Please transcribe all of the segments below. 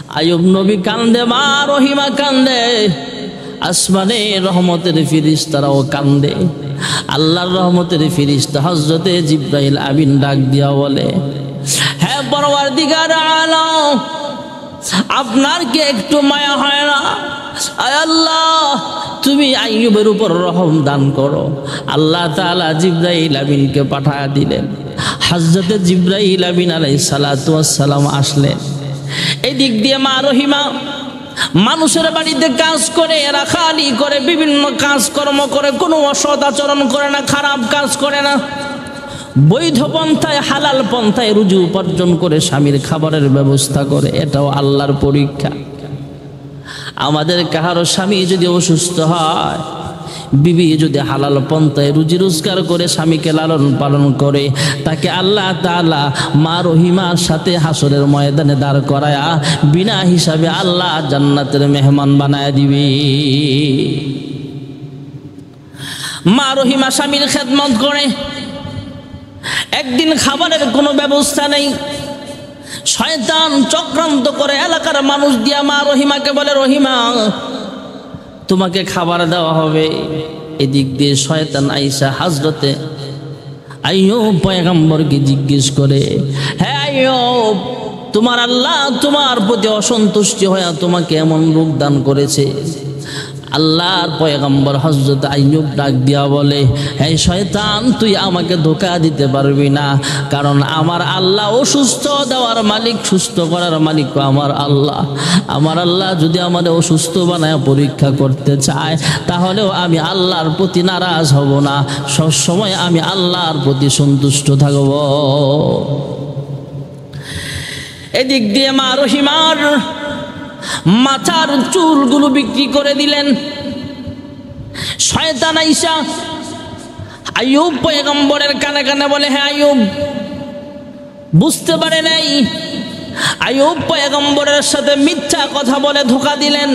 আইয়ুব নবী কান্দে, মা রহিমা কান্দে, আসমানে রহমতের ফেরেশতারাও কান্দে। আল্লাহর রহমতের ফেরেশতা হযরতে জিবরাইল আমিন ডাক দিয়া বলে, হে পরওয়ারদিগার আলম, আপনার কি একটু মায়া হয় না? আয় আল্লাহ, তুমি আইয়ুবের উপর রহম দান করো। আল্লাহ তাআলা জিবরাইল আমিনকে পাঠিয়ে দিলেন। হযরতে জিবরাইল আমিন আলাইহিস সালাতু ওয়াস সালাম আসলেন। এই দিক দিয়ে মা রহিমা মানুষের বাড়িতে কাজ করে, রাখালি করে, বিভিন্ন কাজকর্ম করে, কোনো অসৎ আচরণ করে না, খারাপ কাজ করে না, বৈধ পন্থায় হালাল পন্থায় রুজি উপার্জন করে স্বামীর খাবারের ব্যবস্থা করে। এটাও আল্লাহর পরীক্ষা। আমাদের কাহারো স্বামী যদি অসুস্থ হয়, বিবি যদি হালাল পন্থায় রুজি রোজগার করে স্বামীকে লালন পালন করে, তাকে আল্লাহ তাআলা মা রহিমার সাথে হাসরের ময়দানে দাঁড় করায়া বিনা হিসাবে আল্লাহ জান্নাতের মেহমান বানায় দিবে। মা রহিমা স্বামীর খেদমত করে। একদিন খাবারের কোনো ব্যবস্থা নেই, শয়তান চক্রান্ত করে এলাকার মানুষ দিয়া মা রহিমাকে বলে, রহিমা তোমাকে খাবার দেওয়া হবে। এদিক দিয়ে শয়তান আইসা হযরতে আইয়ুব পয়গম্বরকে জিজ্ঞেস করে, হে আইয়ুব, তোমার আল্লাহ তোমার প্রতি অসন্তুষ্টি হয়ে তোমাকে এমন রূপ দান করেছে। আল্লাহর পয়গম্বর হযরত আইয়ুব ডাক দিয়া বলে, হে শয়তান, তুই আমাকে ধোঁকা দিতে পারবি না, কারণ আমার আল্লাহ অসুস্থ দেওয়ার মালিক, সুস্থ করার মালিক আমার আল্লাহ। আমার আল্লাহ যদি আমাদের অসুস্থ বানায় পরীক্ষা করতে চায়, তাহলেও আমি আল্লাহর প্রতি নারাজ হব না, সবসময় আমি আল্লাহর প্রতি সন্তুষ্ট থাকব। এদিক দিয়ে মা রহিমার মাথার চুলগুলো বিক্রি করে দিলেন। শয়তান আইসা আইয়ুব পয়গম্বরের কানে কানে বলে, হে আইয়ুব, বুঝতে পারে নাই, আইয়ুব পয়গম্বরের সাথে মিথ্যা কথা বলে ধোঁকা দিলেন।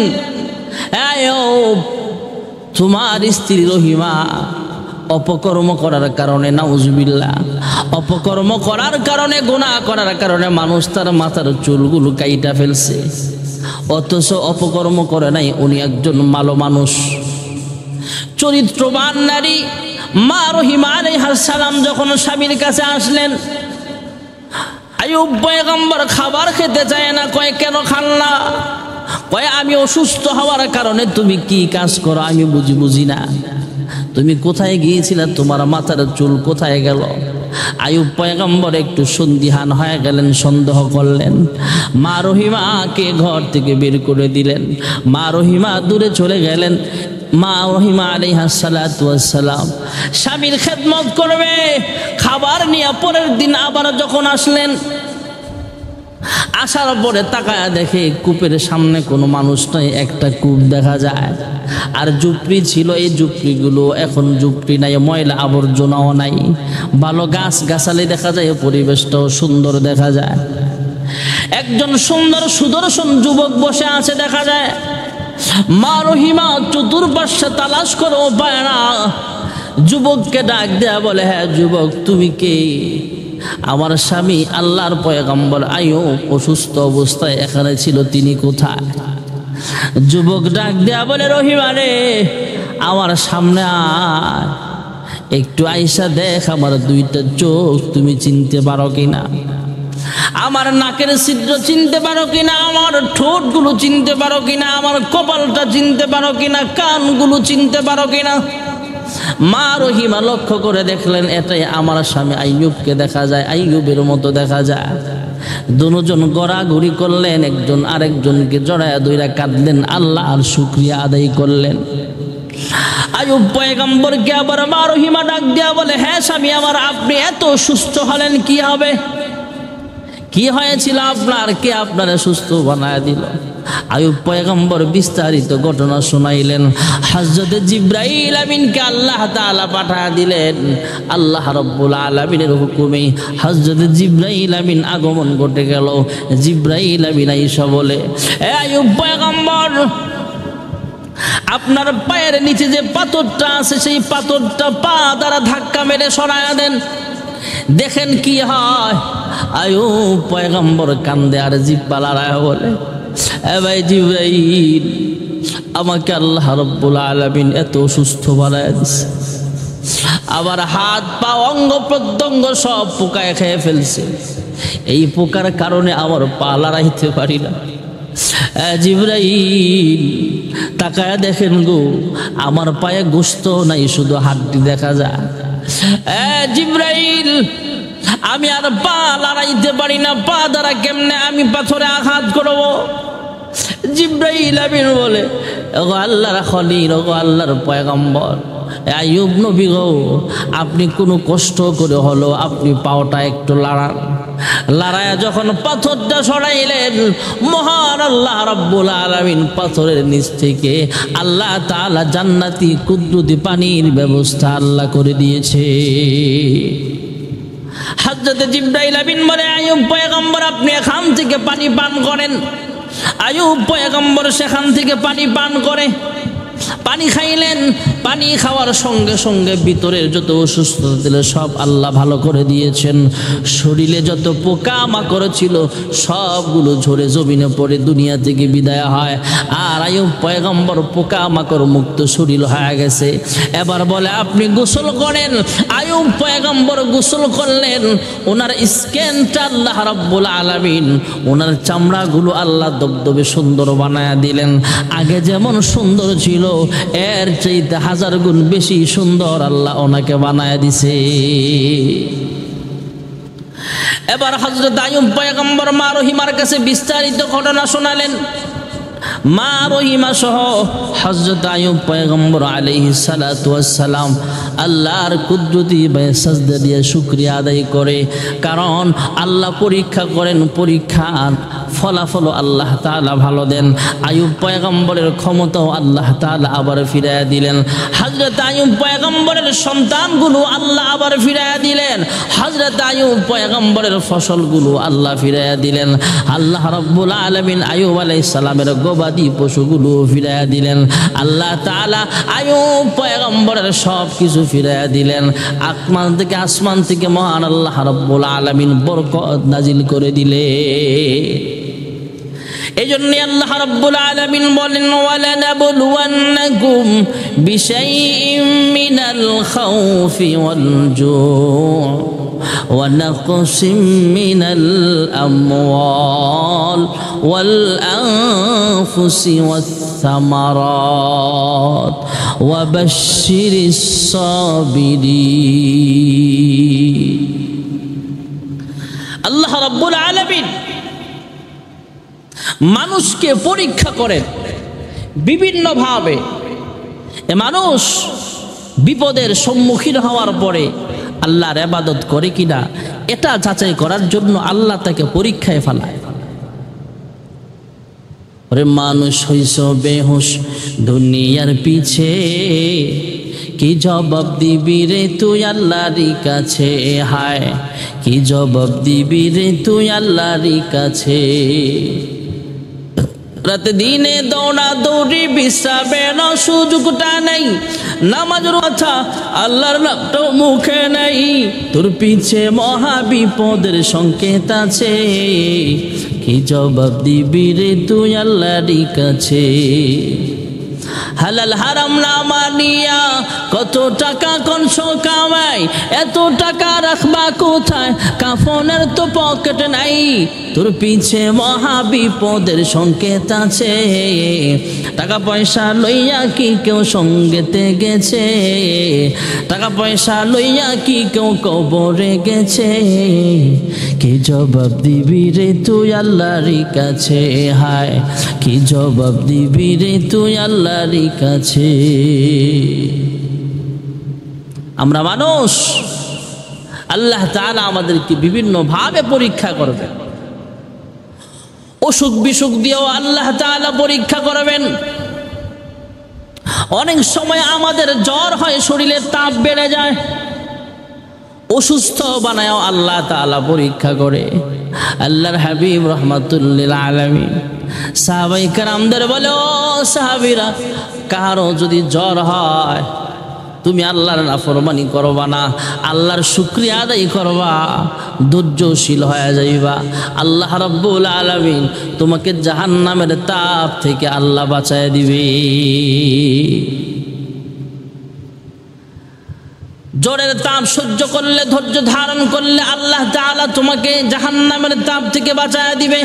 হে আইয়ুব, তোমার স্ত্রী রহিমা অপকর্ম করার কারণে, নাউজুবিল্লাহ, অপকর্ম করার কারণে, গুনাহ করার কারণে মানুষ তার মাথার চুলগুলো কাইটা ফেলছে, অথচ অপকর্ম করে নাই। উনি একজন ভালো মানুষ, চরিত্রবান নারী। মা রহিমা আলাইহিস সালাম যখন স্বামীর কাছে আসলেন, আইয়ুব পয়গম্বর খাবার খেতে চায় না। কয়, কেন খান না? কয়, আমি অসুস্থ হওয়ার কারণে। তুমি কি কাজ করো আমি বুঝি না। তুমি কোথায় গিয়েছিলে? তোমার মাথার চুল কোথায় গেল? আইয়ুব পয়গম্বর একটু সন্দিহান হয়ে গেলেন, সন্দেহ করলেন। মা রহিমাকে ঘর থেকে বের করে দিলেন। মা রহিমা দূরে চলে গেলেন। মা রহিমা আলাইহিস সালাতু ওয়াস সালাম স্বামীর খেদমত করবে, খাবার নিয়ে পরের দিন আবার যখন আসলেন, আসার পরে তাকায়া দেখে কূপের সামনে কোনো মানুষ নাই, একটা কূপ দেখা যায়। আর ঝুপড়ি ছিল, এই ঝুপড়িগুলো এখন ঝুপড়ি নাই, ময়লা আবর্জনাও নাই, ভালো গাছ গাছালি দেখা যায়, পরিবেশটাও সুন্দর দেখা যায়। একজন সুন্দর সুদর্শন যুবক বসে আছে দেখা যায়। মা রহিমা চতুর্পাশে তালাশ করেও পায় না। যুবককে ডাক দেয়া বলে, হ্যাঁ যুবক, তুমি কে? আমার স্বামী আল্লাহর পয়গম্বর আইয়ুব অসুস্থ অবস্থায় এখানে ছিল, তিনি কোথায়? যুবক ডাক দেয়া বলে, রহিমা রে, আমার সামনে আয়, একটু আইসা দেখ আমার দুইটা চোখ তুমি চিনতে পারো কিনা, আমার নাকের ছিদ্র চিনতে পারো কিনা, আমার ঠোঁটগুলো চিনতে পারো কিনা, আমার কপালটা চিনতে পারো কিনা, কানগুলো চিনতে পারো কিনা। মা রহিমা লক্ষ্য করে দেখলেন, এটাই আমার স্বামী আইয়ুবকে দেখা যায়, আইয়ুবের মতো দেখা যায়। দুজন গড়াগড়ি করলেন, একজন আরেকজনকে জড়ায়া ধইরা কাঁদলেন, আল্লাহ আর শুকরিয়া আদায় করলেন। আইয়ুব পয়গম্বরকে আবার মা রহিমা ডাক দিয়া বলে, হ্যাঁ স্বামী আমার, আপনি এত সুস্থ হলেন কি হবে? কি হয়েছিল আপনার? কে আপনারে সুস্থ বানায় দিল? আইয়ুব পয়গম্বর বিস্তারিত ঘটনা শোনাইলেন। হযরত জিবরাইল আমিনকে আল্লাহ তাআলা পাঠিয়ে দিলেন। আল্লাহ রাব্বুল আলামিনের হুকুমে হযরত জিবরাইল আমিন আগমন ঘটে গেল। জিবরাইল আমিন আইসা বলে, এ আইয়ুব পয়গম্বর, আপনার পায়ের নিচে যে পাথরটা আছে, সেই পাথরটা পা দ্বারা ধাক্কা মেরে সরায়া দেন, দেখেন কি হয়। আইয়ুব পয়গম্বর কান্দে আর জিহ্বা লড়ায় বলে, ভাই জিবরাইল, আমাকে আল্লাহ রাব্বুল আলামিন এত সুস্থ বানায় দিছে, আবার হাত পা অঙ্গ প্রত্যঙ্গ সব পোকায় খেয়ে ফেলছে, এই পোকার কারণে আমার পা লড়াইতে পারি না। জিবরাইল তাকায়া দেখেন গো, আমার পায়ে গোশত নাই, শুধু হাড্ডি দেখা যায়। জিবরাইল, আমি আর পা লড়াইতে পারি না, পা দ্বারা কেমনে আমি পাথরে আঘাত করব? জিবরাইল আমিন বলে, ওগো আল্লাহর খলিল, ওগো আল্লাহর পয়গম্বর আইয়ুব নবী গো, আপনি কোনো কষ্ট করে হলো আপনি পাওটা একটু লড়ান। লড়ায়া যখন পাথরটা সরাইলেন, মহান আল্লাহ রাব্বুল আলামিন পাথরের নিচ থেকে আল্লাহ তাআলা জান্নাতি কুদরতি পানির ব্যবস্থা আল্লাহ করে দিয়েছে। হযরত জিবরাইল আমিন বলে, আইয়ুব পয়গম্বর আপনি এখান থেকে পানি পান করেন। আইয়ুব পয়গম্বর সেখান থেকে পানি পান করে, পানি খাইলেন। পানি খাওয়ার সঙ্গে সঙ্গে ভিতরের যত অসুস্থতা ছিল সব আল্লাহ ভালো করে দিয়েছেন। শরীরে যত পোকা মাকড় ছিল সবগুলো ঝরে জমিনে পড়ে দুনিয়া থেকে বিদায় হয়। আর আইয়ুব পয়গম্বর পোকা মাকড় মুক্ত শরীর হয়ে গেছে। এবার বলে আপনি গোসল করেন। আইয়ুব পয়গম্বর গোসল করলেন। ওনার স্কিনটা আল্লাহ রাব্বুল আলামিন, ওনার চামড়াগুলো আল্লাহ দবদবে সুন্দর বানায়া দিলেন। আগে যেমন সুন্দর ছিল এর চাইতে 1000 গুণ বেশি সুন্দর আল্লাহ ওনাকে বানায়া দিছে। এবার হযরত আইয়ুব পয়গম্বর মা রহিমার কাছে বিস্তারিত ঘটনা শোনালেন। মা রহিমা সহ হযরত আইয়ুব পয়গম্বর আলাইহিস সালাতু ওয়াস সালাম আল্লাহর কুদরতি বায়ে সাজদা দিয়ে শুকরিয়া আদায় করে। কারণ আল্লাহ পরীক্ষা করেন, পরীক্ষার ফলাফল আল্লাহ তাআলা ভালো দেন। আইয়ুব পয়গম্বরের ক্ষমতাও আল্লাহ তাআলা আবার ফিরাইয়া দিলেন। হযরত আইয়ুব পয়গম্বরের সন্তানগুলো আল্লাহ আবার ফিরাইয়া দিলেন। হযরত আইয়ুব পয়গম্বরের ফসলগুলো আল্লাহ ফিরাইয়া দিলেন। আল্লাহ রাব্বুল আলামিন আইয়ুব আলাইহিস সালামের গবাদি পশুগুলো ফিরাইয়া দিলেন। আল্লাহ তাআলা আইয়ুব পয়গম্বরের সব কিছু ফিরাইয়া দিলেন। আসমান থেকে মহান আল্লাহ রাব্বুল আলামিন বরকত নাজিল করে দিলেন। এজন্য আল্লাহ রাব্বুল আলামিন বলেন, ওয়ালানাবলুওয়ান্নাকুম বিশাইইম মিনাল খাউফি ওয়াল জু' ওয়া নাকসিম মিনাল আমওয়াল ওয়াল আনফুসি ওয়াস সামারাত ওয়া বাশশিরিস সাবিরিন। আল্লাহ রাব্বুল আলামিন মানুষকে পরীক্ষা করেন বিভিন্নভাবে। মানুষ বিপদের সম্মুখীন হওয়ার পরে আল্লাহর ইবাদত করে কিনা এটা যাচাই করার জন্য আল্লাহ তাকে পরীক্ষায় ফেলায়। ওরে মানুষ হইছ বেহুশ দুনিয়ার পিছে, কি জবাব দিবি রে তুই আল্লাহর কাছে? হায় কি জবাব দিবি রে তুই আল্লাহর কাছে? রাতে দিনে দৌড়া দৌড়ি বিশ্রামের সুযোগটা নেই, নামাজের কথা আল্লাহর নামটাও মুখে নেই। তোর পিছে মহা বিপদের সংকেত আছে, কি জবাব দিবি রে তুই আল্লাহর কাছে? হালাল হারাম না মানিয়া কত টাকা কনস কামাই, এত টাকা রাখবা কোথায়? কাফনের তো পকেট নাই। তোর পিছে মহা বিপদের সংকেত আছে, টাকা পয়সা লইয়া কি কেউ সঙ্গেতে গেছে? টাকা পয়সা লইয়া কি কেউ কবরে গেছে? কি জবাব দিবি রে তুই আল্লাহর কাছে? হায় কি জবাব দিবি রে তুই আল্লাহর কাছে? আমরা মানুষ, আল্লাহ তাআলা আমাদেরকে বিভিন্ন ভাবে পরীক্ষা করবেন। অসুখ বিসুখ দিয়েও আল্লাহ তাআলা পরীক্ষা করবেন। অনেক সময় আমাদের জ্বর হয়, শরীরের তাপ বেড়ে যায়, অসুস্থ বানায়ও আল্লাহ তাআলা পরীক্ষা করে। আল্লাহর হাবিব রাহমাতুল লিল আলামিন সাহাবায়ে কেরামদের বলে, ও সাহাবীরা, কারো যদি জ্বর হয় তুমি আল্লাহর নাফরমানি করবা না, আল্লাহর শুকরিয়া আদায় করবা, ধৈর্যশীল হয়ে যাইবা। আল্লাহ রাব্বুল আলামিন তোমাকে জাহান্নামের তাপ থেকে আল্লাহ বাঁচায় দিবে। জ্বরের তাপ সহ্য করলে, ধৈর্য ধারণ করলে আল্লাহ তাআলা তোমাকে জাহান্নামের তাপ থেকে বাঁচায় দিবে।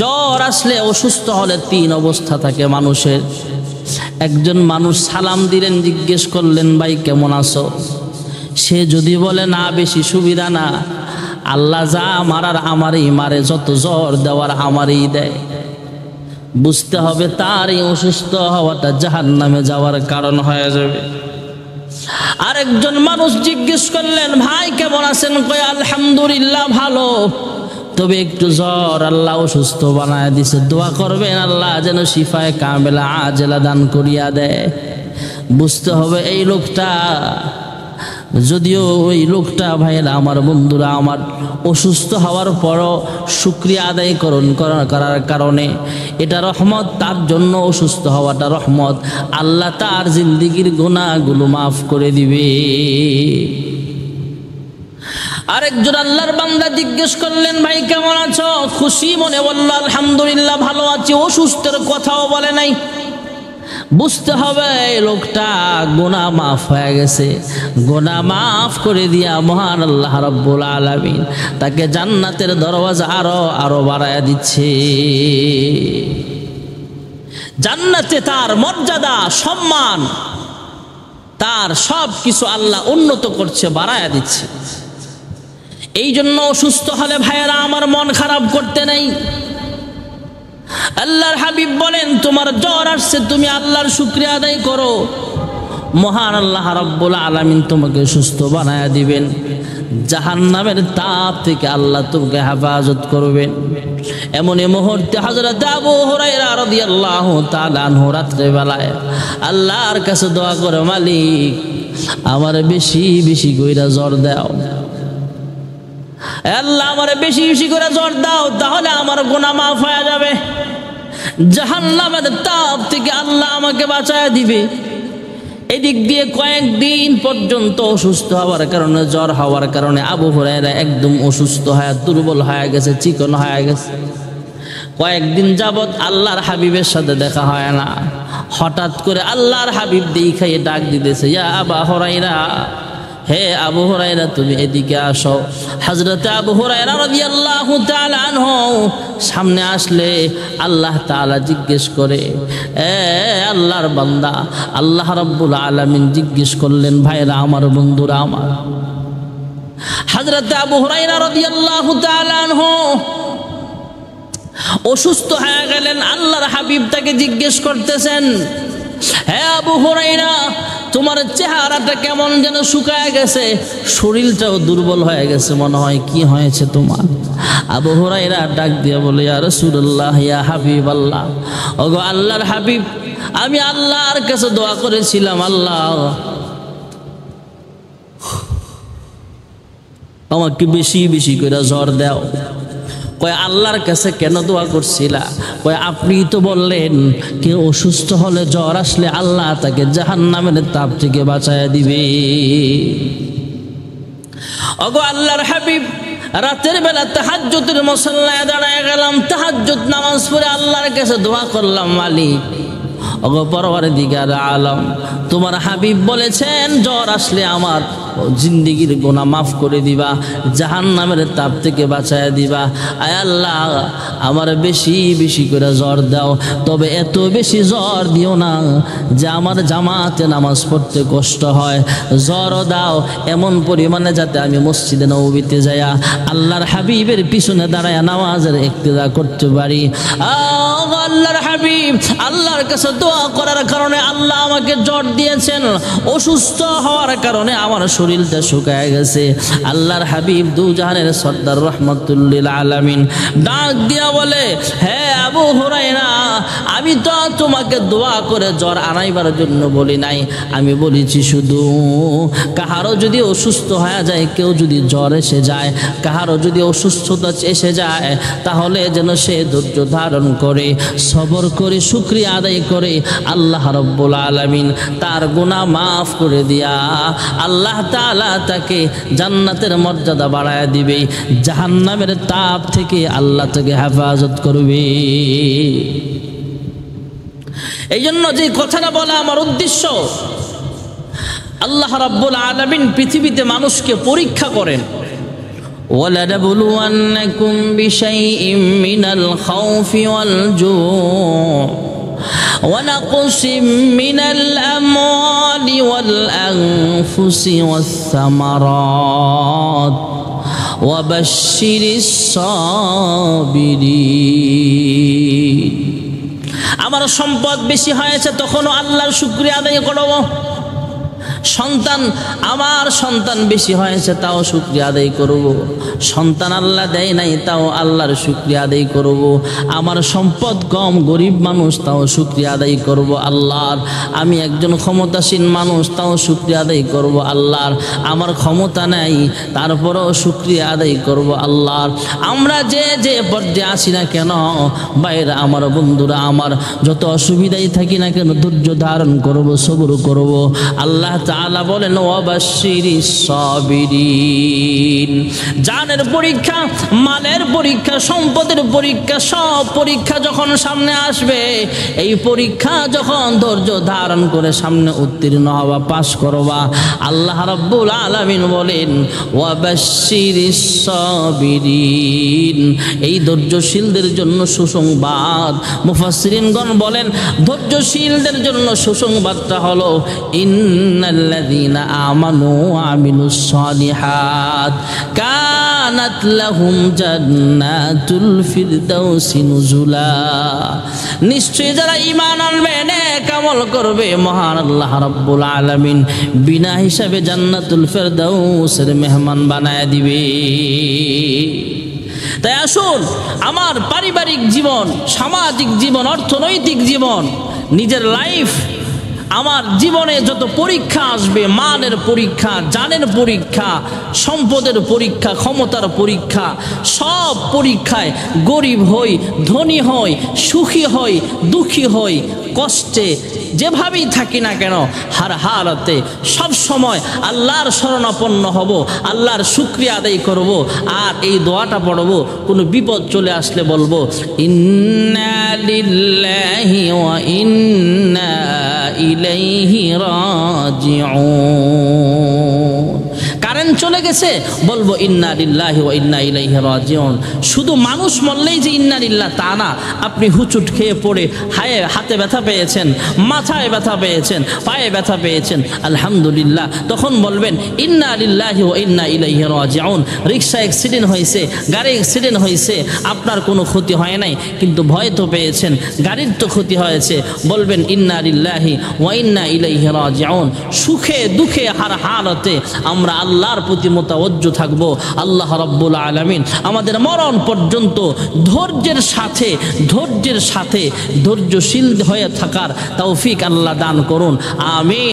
জ্বর আসলে, অসুস্থ হলে 3 অবস্থা থাকে মানুষের। একজন মানুষ সালাম দিলেন, জিজ্ঞেস করলেন ভাই কেমন আছো? সে যদি বলে না বেশি সুবিধা না, আল্লাহ যা মারার আমারই মারে, যত জ্বর দেওয়ার আমারই দেয়, বুঝতে হবে তার এই অসুস্থ হওয়াটা জাহান্নামে যাওয়ার কারণ হয়ে যাবে। আরেকজন মানুষ জিজ্ঞেস করলেন ভাই কেমন আছেন? কয় আলহামদুলিল্লাহ ভালো, তবে একটু জ্বর, আল্লাহ অসুস্থ বানায় দিছে, দোয়া করবেন আল্লাহ যেন শিফায়ে কামেলা আজেলা দান করিয়া দেয়। বুঝতে হবে এই লোকটা, যদিও ওই লোকটা ভাইয়েরা আমার বন্ধুরা আমার অসুস্থ হওয়ার পরও শুকরিয়া আদায় করার কারণে এটা রহমত, তার জন্য অসুস্থ হওয়াটা রহমত। আল্লাহ তার জিন্দেগির গুনাহগুলো মাফ করে দিবে। আরেকজন আল্লাহর বান্দা জিজ্ঞেস করলেন ভাই কেমন আছো? খুশি মনে বলল আলহামদুলিল্লাহ ভালো আছি, অসুস্থের কথাও বলে নাই। বুঝতে হবে এই লোকটা গুনাহ মাফ হয়ে গেছে, গুনাহ মাফ করে দিয়া মহান আল্লাহ রাব্বুল আলামিন তাকে জান্নাতের দরওয়াজা আরো বাড়ায়া দিচ্ছে। জান্নাতে তার মর্যাদা, সম্মান, তার সব কিছু আল্লাহ উন্নত করছে, বাড়ায়া দিচ্ছে। এই জন্য অসুস্থ হলে ভাইয়েরা আমার মন খারাপ করতে নেই। আল্লাহর হাবিব বলেন তোমার জ্বর আসছে, তুমি আল্লাহর শুকরিয়া আদায় করো, মহান আল্লাহ রাব্বুল আলামিন তোমাকে সুস্থ বানায়া দিবেন, জাহান্নামের তাপ থেকে আল্লাহ তোমাকে হেফাজত করবেন। এমন মুহূর্তে হযরত আবু হুরায়রা রাদিয়াল্লাহু তাআলা আনহু রাত্রে বেলায় আল্লাহর কাছে দোয়া করে, মালিক আমার বেশি বেশি কইরা জ্বর দাও, আল্লাহ আমার বেশি বেশি করে জ্বর দাও, তাহলে আমার গুনাহ মাফ হয়ে যাবে, জাহান্নামের তাপ থেকে আল্লাহ আমাকে বাঁচায় দিবে। এদিক দিয়ে কয়েকদিন পর্যন্ত অসুস্থ হওয়ার কারণে, জ্বর হওয়ার কারণে আবু হুরায়রা একদম অসুস্থ হয়ে দুর্বল হয়ে গেছে, চিকন হয়ে গেছে। কয়েকদিন যাবত আল্লাহর হাবিবের সাথে দেখা হয় না। হঠাৎ করে আল্লাহর হাবিব দেখাইয়ে ডাক দিতেছে, ইয়া আবু হুরায়রা, হে আবু হুরায়রা তুমি এদিকে আসো। হযরত আবু হুরায়রা রাদিয়াল্লাহু তাআলা আনহু সামনে আসলে আল্লাহ তাআলা জিজ্ঞেস করে, এ আল্লাহর বান্দা, আল্লাহ রাব্বুল আলামিন জিজ্ঞেস করলেন ভাইরা আমার, বন্ধুরা আমার, হযরত আবু হুরায়রা রাদিয়াল্লাহু তাআলা আনহু অসুস্থ হয়ে গেলেন। আল্লাহর হাবিব তাকে জিজ্ঞেস করতেছেন, হে আবু হুরায়রা তোমার চেহারাটা কেমন যেন শুকায় গেছে, শরীরটাও দুর্বল হয়ে গেছে মনে হয়, কি হয়েছে তোমার? আবু হুরায়রা ডাক দিয়ে বলে, ইয়া রাসূলুল্লাহ, ইয়া হাবিবাল্লাহ, ওগো আল্লাহর হাবিব, আমি আল্লাহর কাছে দোয়া করেছিলাম, আল্লাহ আমাকে বেশি বেশি করে জ্বর দাও। কয় আল্লাহর কাছে কেন দোয়া করছিলা? কয় আপনি তো বললেন কেউ অসুস্থ হলে, জ্বর আসলে আল্লাহ তাকে জাহান্নামের তাপ থেকে বাঁচায় দিবে। ওগো আল্লাহর হাবিব, রাতের বেলা তাহাজ্জুদের মুসাল্লায় দাঁড়ায় গেলাম, তাহাজ্জুদ নামাজ পড়ে আল্লাহর কাছে দোয়া করলাম, মালিক ওগো পরওয়ারদিগার আলম, তোমার হাবিব বলেছেন জ্বর আসলে আমার জিন্দেগির গুনাহ মাফ করে দিবা, জাহান্নামের তাপ থেকে বাঁচায় দিবা। আয় আল্লাহ আমার বেশি বেশি করে জ্বর দাও, তবে এত বেশি জ্বর দিও না যে আমার জামাতে নামাজ পড়তে কষ্ট হয়, জ্বরও দাও এমন পরিমাণে যাতে আমি মসজিদে নববীতে যাইয়া আল্লাহর হাবিবের পিছনে দাঁড়ায় নামাজের ইক্তেদা করতে পারি। আল্লাহর হাবিব আল্লাহর কাছে দোয়া করার কারণে আল্লাহ আমাকে জ্বর দিয়েছেন, অসুস্থ হওয়ার কারণে আমার শরীরটা শুকায় গেছে। আল্লাহর হাবিব দুজাহানের সর্দার রহমাতুল লিল আলামিন ডাক দিয়া বলে, হে আবু হুরায়রা, আমি তো তোমাকে দোয়া করে জ্বর আনাইবার জন্য বলি নাই, আমি বলেছি শুধু কাহারও যদি অসুস্থ হয়ে যায়, কেউ যদি জ্বর এসে যায়, কাহারও যদি অসুস্থতা এসে যায়, তাহলে যেন সে ধৈর্য ধারণ করে সবর করে শুকরিয়া আদায় করে আল্লাহ রাব্বুল আলামিন তার গুনাহ মাফ করে দিয়া আল্লাহ তাআলা তাকে জান্নাতের মর্যাদা বাড়ায় দিবে, জাহান্নামের তাপ থেকে আল্লাহ তাকে হেফাজত করবে। এই জন্য যে কথাটা বলা আমার উদ্দেশ্য, আল্লাহ রাব্বুল আলামিন পৃথিবীতে মানুষকে পরীক্ষা করেন। وَلَنَبْلُوَنَّكُمْ بِشَيْءٍ مِّنَ الْخَوْفِ وَالْجُوعِ وَنَقْصٍ مِّنَ الْأَمْوَالِ وَالْأَنفُسِ وَالثَّمَرَاتِ وَبَشِّرِ الصَّابِرِينَ। আমার সম্পদ বেশি হয়েছে তখনও আল্লাহর শুকরিয়া আদায় করব। সন্তান, আমার সন্তান বেশি হয়েছে তাও শুকরিয়া আদায় করব। সন্তান আল্লাহ দেয় নাই তাও আল্লাহর শুকরিয়া আদায় করব। আমার সম্পদ কম, গরিব মানুষ, তাও শুকরিয়া আদায় করব আল্লাহর। আমি একজন ক্ষমতাসীন মানুষ, তাও শুকরিয়া আদায় করব আল্লাহর। আমার ক্ষমতা নাই তারপরেও শুকরিয়া আদায় করব আল্লাহর। আমরা যে যে পর্যায়ে আসি না কেন বাইরে, আমার বন্ধুরা, আমার যত অসুবিধাই থাকি না কেন ধৈর্য ধারণ করব, সবর করব। আল্লাহ তাআলা বলেন ওয়াবাশশিরিস সাবিরিন। জানের পরীক্ষা, মালের পরীক্ষা, সম্পদের পরীক্ষা, সব পরীক্ষা যখন সামনে আসবে, এই পরীক্ষা যখন ধৈর্য ধারণ করে সামনে উত্তীর্ণ হওয়া, পাশ করবা, আল্লাহ রাব্বুল আলামিন বলেন ওয়াবাশশিরিস সাবিরিন। এই ধৈর্যশীলদের জন্য সুসংবাদ। মুফাসসিরিনগণ বলেন ধৈর্যশীলদের জন্য সুসংবাদটা হলো ইন্নাল্লাযীনা আমানু ওয়া আমিলুস সালিহাত কানাত লাহুম জান্নাতুল ফিরদাউসি নুজুলা। নিশ্চয়ই যারা ঈমান আনবে, নেক আমল করবে, মহান আল্লাহ রাব্বুল আলামিন বিনা হিসাবে জান্নাতুল ফিরদাউসের মেহমান বানায় দিবে। তাই আসুন, আমার পারিবারিক জীবন, সামাজিক জীবন, অর্থনৈতিক জীবন, নিজের লাইফ, আমার জীবনে যত পরীক্ষা আসবে, মানের পরীক্ষা, জানের পরীক্ষা, সম্পদের পরীক্ষা, ক্ষমতার পরীক্ষা, সব পরীক্ষায় গরিব হই, ধনী হই, সুখী হই, দুঃখী হই, কষ্টে যেভাবেই থাকি না কেন, হার হারাতে সব সময় আল্লাহর শরণাপন্ন হব, আল্লাহর শুকরিয়া আদায় করব, আর এই দোয়াটা পড়ব। কোনো বিপদ চলে আসলে বলবো ইন্না লিল্লাহি ওয়া ইন্না ইলাইহি রাজিউন। কারেন্ট চলে গেছে, বলবো ইন্না লিল্লাহি ওয়া ইন্না ইলাইহি রাজিউন। শুধু মানুষ মরলেই যে ইন্না লিল্লাহ তা না। আপনি হুচুট খেয়ে পড়ে হাতে ব্যথা পেয়েছেন, মাথায় ব্যথা পেয়েছেন, পায়ে ব্যথা পেয়েছেন, আলহামদুলিল্লাহ, তখন বলবেন ইন্না লিল্লাহি ওয়া ইন্না ইলাইহি রাজিউন। রিকশা অ্যাক্সিডেন্ট হয়েছে, গাড়ি অ্যাক্সিডেন্ট হয়েছে, আপনার কোনো ক্ষতি হয় নাই, কিন্তু ভয় তো পেয়েছেন, গাড়ির তো ক্ষতি হয়েছে, বলবেন ইন্না লিল্লাহি ওয়া ইন্না ইলাইহি রাজিউন। সুখে দুঃখে হার হালতে আমরা আল্লাহর প্রতি মুতাওয়াজ্জ থাকব। আল্লাহ রাব্বুল আলামিন আমাদের মরণ পর্যন্ত ধৈর্যের সাথে ধৈর্যশীল হয়ে থাকার তৌফিক আল্লাহ দান করুন। আমিন।